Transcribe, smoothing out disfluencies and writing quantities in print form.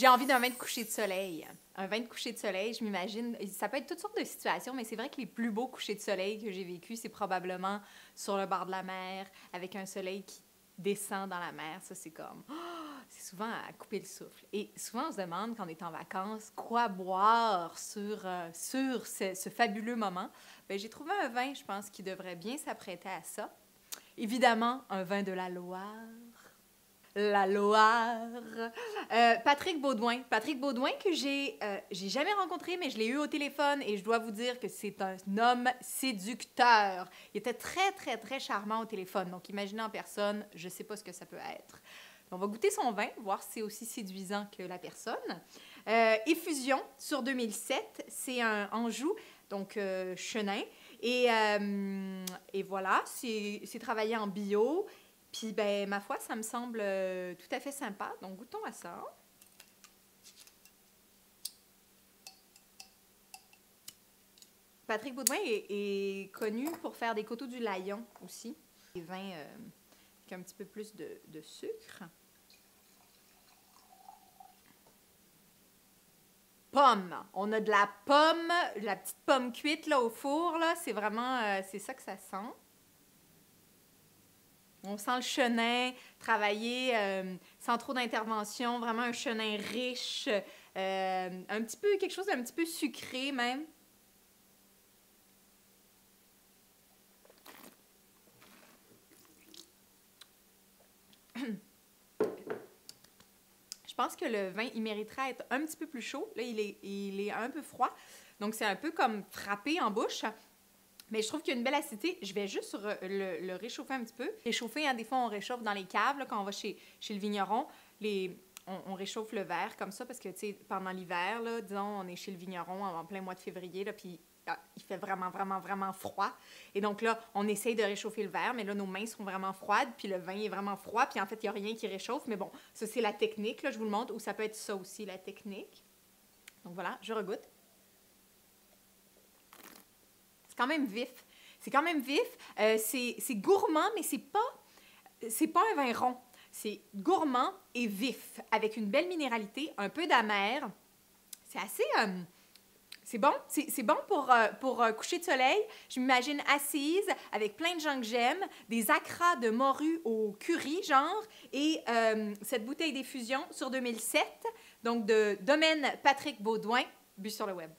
J'ai envie d'un vin de coucher de soleil. Un vin de coucher de soleil, je m'imagine, ça peut être toutes sortes de situations, mais c'est vrai que les plus beaux couchers de soleil que j'ai vécus, c'est probablement sur le bord de la mer, avec un soleil qui descend dans la mer. Ça, c'est comme... c'est souvent à couper le souffle. Et souvent, on se demande, quand on est en vacances, quoi boire sur ce fabuleux moment. Bien, j'ai trouvé un vin, je pense, qui devrait bien s'apprêter à ça. Évidemment, un vin de la Loire. La Loire. Patrick Baudouin. Patrick Baudouin que j'ai jamais rencontré, mais je l'ai eu au téléphone et je dois vous dire que c'est un homme séducteur. Il était très, très, très charmant au téléphone. Donc, imaginez en personne, je sais pas ce que ça peut être. On va goûter son vin, voir si c'est aussi séduisant que la personne. Effusion sur 2007, c'est un Anjou, donc chenin. Et voilà, c'est travaillé en bio. Puis, ben, ma foi, ça me semble tout à fait sympa. Donc, goûtons à ça. Patrick Baudouin est connu pour faire des coteaux du Layon aussi. Des vins avec un petit peu plus de sucre. Pomme. On a de la pomme, de la petite pomme cuite là, au four. C'est vraiment, c'est ça que ça sent. On sent le chenin travaillé sans trop d'intervention, vraiment un chenin riche, un petit peu, quelque chose d'un petit peu sucré même. Je pense que le vin, il mériterait être un petit peu plus chaud. Là, il est un peu froid, donc c'est un peu comme frappé en bouche. Mais je trouve qu'il y a une belle acidité. Je vais juste le réchauffer un petit peu. Réchauffer, hein, des fois, on réchauffe dans les caves, là, quand on va chez le vigneron. On réchauffe le verre comme ça parce que, tu sais, pendant l'hiver, là, disons, on est chez le vigneron en plein mois de février, là, puis il fait vraiment, vraiment, vraiment froid. Et donc là, on essaye de réchauffer le verre, mais là, nos mains sont vraiment froides, puis le vin est vraiment froid, puis en fait, il n'y a rien qui réchauffe. Mais bon, ça, c'est la technique, là, je vous le montre, ou ça peut être ça aussi, la technique. Donc voilà, je regoute. C'est quand même vif. C'est quand même vif. C'est gourmand, mais c'est pas un vin rond. C'est gourmand et vif, avec une belle minéralité, un peu d'amer. C'est assez... c'est bon. C'est bon pour coucher de soleil. Je m'imagine assise avec plein de gens que j'aime, des acras de morue au curry, genre, et cette bouteille d'effusion sur 2007, donc de Domaine Patrick Baudouin, bu sur le web.